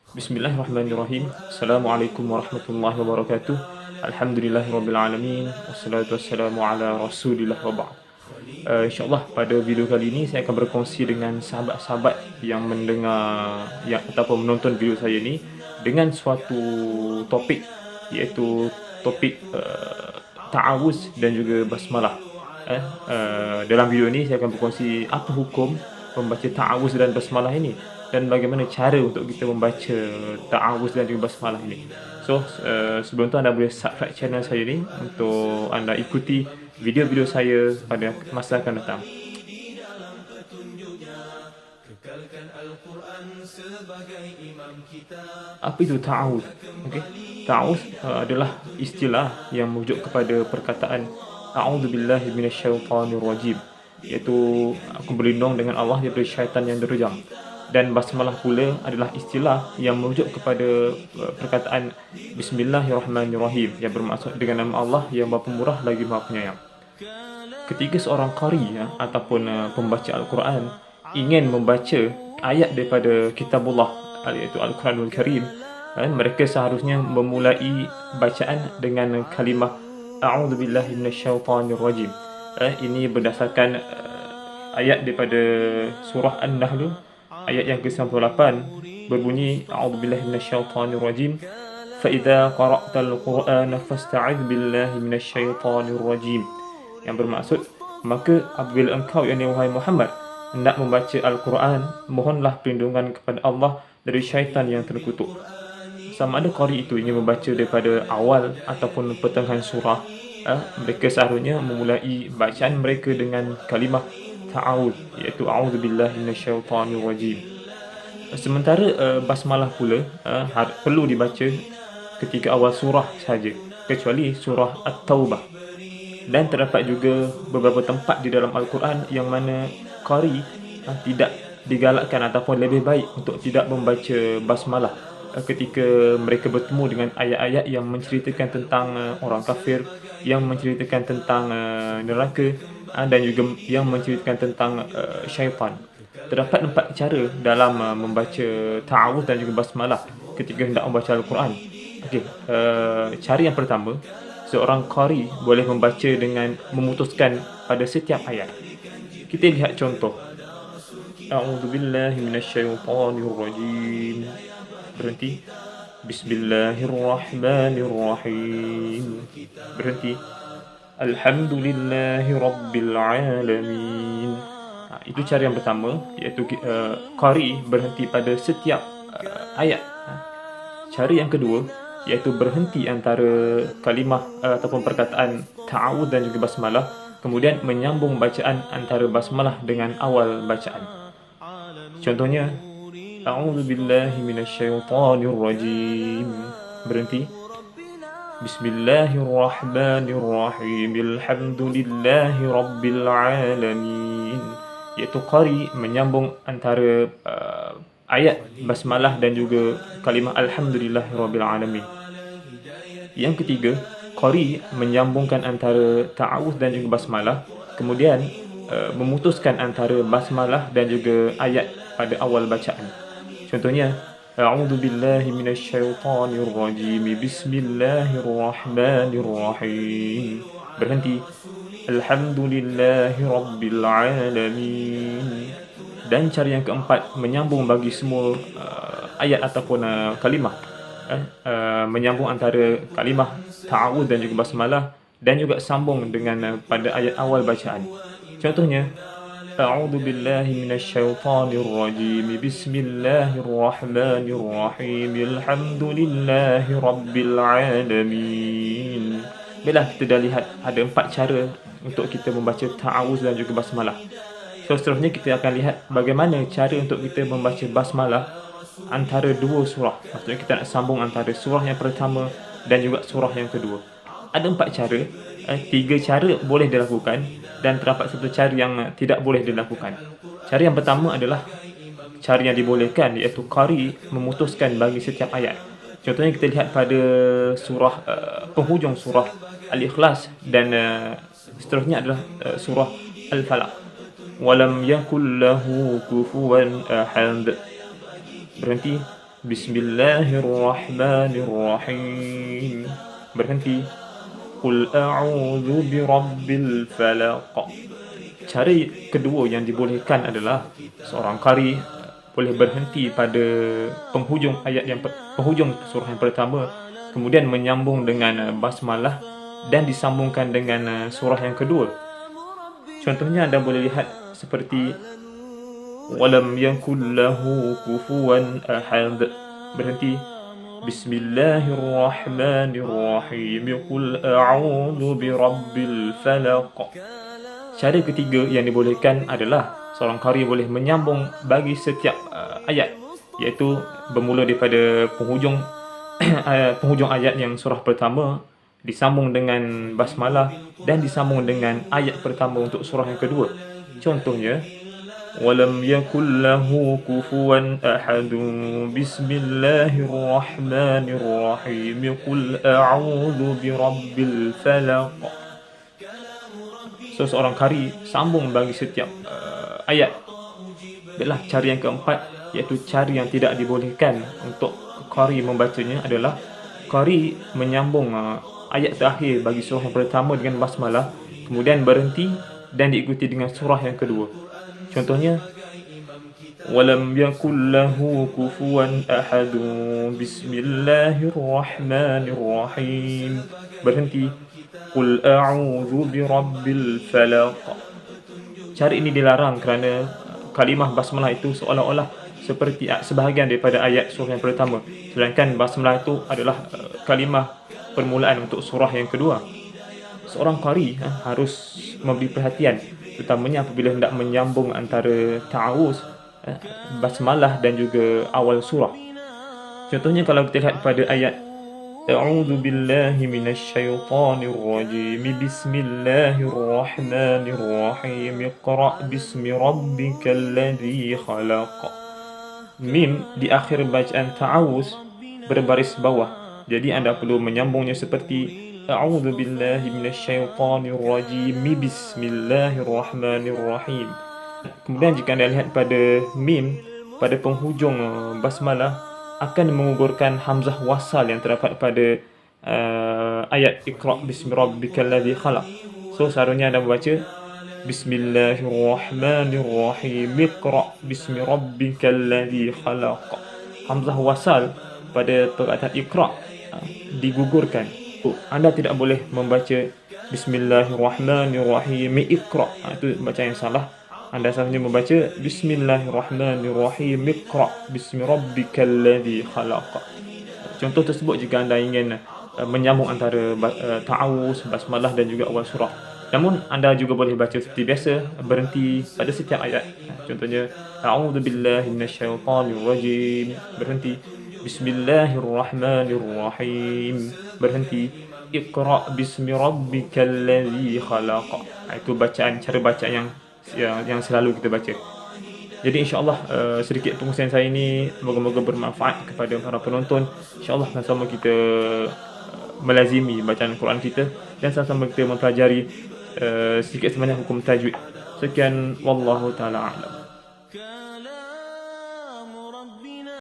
Bismillahirrahmanirrahim. Assalamualaikum warahmatullahi wabarakatuh. Alhamdulillahirabbil alamin. Wassalatu wassalamu ala Rasulillah wa ba'd. InsyaAllah pada video kali ini saya akan berkongsi dengan sahabat-sahabat yang mendengar ataupun menonton video saya ini dengan suatu topik, iaitu topik ta'awuz dan juga basmalah. Dalam video ini saya akan berkongsi apa hukum membaca ta'awuz dan basmalah ini dan bagaimana cara untuk kita membaca ta'awuz dan juga basmalah ini. So, sebelum tu anda boleh subscribe channel saya ni untuk anda ikuti video-video saya pada masa akan datang. Apa itu ta'awuz? Okay. Ta'awuz adalah istilah yang merujuk kepada perkataan A'udzubillahi minasyaitonirrajim, iaitu aku berlindung dengan Allah daripada syaitan yang derajam. Dan basmalah pula adalah istilah yang merujuk kepada perkataan Bismillahirrahmanirrahim, yang bermaksud dengan nama Allah yang Maha Pemurah lagi Maha Penyayang. Ketika seorang qari ataupun pembaca Al-Quran ingin membaca ayat daripada kitabullah, iaitu Al-Quranul Karim, mereka seharusnya memulai bacaan dengan kalimah A'udzubillahi minasyaitonirrajim. Ini berdasarkan ayat daripada surah An-Nahl ayat yang ke-98 berbunyi A'udzubillahi minasyaitonirrajim fa idza qara'tal qur'ana fasta'idz billahi minasyaitonirrajim, yang bermaksud maka apabila engkau yakni wahai Muhammad hendak membaca Al-Quran, mohonlah perlindungan kepada Allah dari syaitan yang terkutuk. Sama ada qari itu ingin membaca daripada awal ataupun pertengahan surah, mereka seharusnya memulai bacaan mereka dengan kalimah ta'awuz, iaitu a'udzubillahi minasyaitonirrajim. Sementara basmalah pula perlu dibaca ketika awal surah saja, kecuali surah At-Taubah. Dan terdapat juga beberapa tempat di dalam Al-Quran yang mana qari tidak digalakkan ataupun lebih baik untuk tidak membaca basmalah ketika mereka bertemu dengan ayat-ayat yang menceritakan tentang orang kafir, yang menceritakan tentang neraka, dan juga yang menceritakan tentang syaitan. Terdapat 4 cara dalam membaca ta'awuz dan juga basmalah ketika hendak membaca Al-Quran. Okey, cara yang pertama, seorang qari boleh membaca dengan memutuskan pada setiap ayat. Kita lihat contoh. A'udzubillahi minasyaitonirrajim. Berhenti. Bismillahirrahmanirrahim. Berhenti. Alhamdulillahi rabbil alamin. Itu cara yang pertama, iaitu qari berhenti pada setiap ayat. Cara yang kedua, iaitu berhenti antara kalimah ataupun perkataan ta'awuz dan juga basmalah, kemudian menyambung bacaan antara basmalah dengan awal bacaan. Contohnya, A'udzubillahi minasyaitonirrajim. Berhenti. Bismillahirrahmanirrahim. Alhamdulillahi rabbil alamin. Iaitu qari menyambung antara ayat basmalah dan juga kalimah Alhamdulillahi rabbil alamin. Yang ketiga, qari menyambungkan antara ta'awuz dan juga basmalah, kemudian memutuskan antara basmalah dan juga ayat pada awal bacaan. Contohnya, A'udzubillahi minasyaitonirrajim. Bismillahirrahmanirrahim. Berhenti. Alhamdulillahi rabbil alamin. Dan cara yang keempat, menyambung bagi semua ayat ataupun kalimah, menyambung antara kalimah ta'awuz dan juga basmalah dan juga sambung dengan pada ayat awal bacaan. Contohnya, A'udzubillahi minasyaitonirrajim. Bismillahirrahmanirrahim. Alhamdulillahi rabbil alamin. Baiklah, kita dah lihat ada 4 cara untuk kita membaca ta'awuz dan juga basmalah. So, seterusnya kita akan lihat bagaimana cara untuk kita membaca basmalah antara 2 surah. Maksudnya kita nak sambung antara surah yang pertama dan juga surah yang kedua. Ada 4 cara. 3 cara boleh dilakukan dan terdapat 1 cara yang tidak boleh dilakukan. Cara yang pertama adalah cara yang dibolehkan, iaitu qari memutuskan bagi setiap ayat. Contohnya kita lihat pada surah penghujung surah Al-Ikhlas dan seterusnya adalah surah Al-Falaq. Walam yakul lahu kufuwan ahad. Berhenti. Bismillahirrahmanirrahim. Berhenti. Qul a'udzu birabbil falaq. Cara kedua yang dibolehkan adalah seorang qari boleh berhenti pada penghujung ayat penghujung surah yang pertama, kemudian menyambung dengan basmalah dan disambungkan dengan surah yang kedua. Contohnya anda boleh lihat seperti walam yakul lahu kufuwan ahad. Berhenti. Bismillahirrahmanirrahim. Qul a'udzu birabbil falaq. Cara ketiga yang dibolehkan adalah seorang qari boleh menyambung bagi setiap ayat, iaitu bermula daripada penghujung penghujung ayat yang surah pertama disambung dengan basmalah dan disambung dengan ayat pertama untuk surah yang kedua. Contohnya walam yakul lahu kufuwan ahad. Bismillahirrahmanirrahim. Qul a'udzu birabbil falaq. So seorang qari sambung bagi setiap ayat. Baiklah, cara yang keempat, iaitu cara yang tidak dibolehkan untuk qari membacanya adalah qari menyambung ayat terakhir bagi surah yang pertama dengan basmalah, kemudian berhenti dan diikuti dengan surah yang kedua. Contohnya walam yakul lahu kufuwan ahad. Bismillahirrahmanirrahim. Berhenti. Qul a'udzu birabbil falaq. Cara ini dilarang kerana kalimah basmalah itu seolah-olah seperti sebahagian daripada ayat surah yang pertama, sedangkan basmalah itu adalah kalimah permulaan untuk surah yang kedua. Seorang qari harus memberi perhatian, terutamanya apabila hendak menyambung antara ta'awuz, basmalah dan juga awal surah. Contohnya kalau kita lihat pada ayat A'udzu billahi minasyaitonir rajim. Bismillahirrahmanirrahim. Iqra' bismi rabbikal ladzi khalaq. Mim di akhir bacaan ta'awuz berbaris bawah. Jadi anda perlu menyambungnya seperti A'udzu billahi minasyaitonir rajim. Bismillahirrahmanirrahim. Kemudian jika anda lihat pada mim pada penghujung basmalah akan mengugurkan hamzah wasal yang terdapat pada ayat Iqra' bismi rabbikal ladzi khalaq. So seharusnya anda membaca Bismillahirrahmanirrahim. Iqra' bismi rabbikal ladzi khalaq. Hamzah wasal pada perkataan Iqra' digugurkan. Anda tidak boleh membaca Bismillahirrahmanirrahim Iqra'. Itu bacaan yang salah. Anda seharusnya membaca Bismillahirrahmanirrahim. Iqra' bismi rabbikal ladzi khalaq. Contoh tersebut jika anda ingin menyambung antara ta'awuz, basmalah dan juga awal surah. Namun anda juga boleh baca seperti biasa, berhenti pada setiap ayat. Contohnya A'udzu billahi minasyaitonir rajim. Berhenti. Bismillahirrahmanirrahim. Berhenti. Iqra' bismi rabbikal ladzi khalaq. Itu bacaan, cara bacaan yang selalu kita baca. Jadi insya-Allah sedikit pengusian saya ini moga-moga bermanfaat kepada para penonton. Insya-Allah sama-sama kita melazimi bacaan Quran kita dan sama-sama kita mempelajari sedikit sebanyak hukum tajwid. Sekian, wallahu taala a'lam.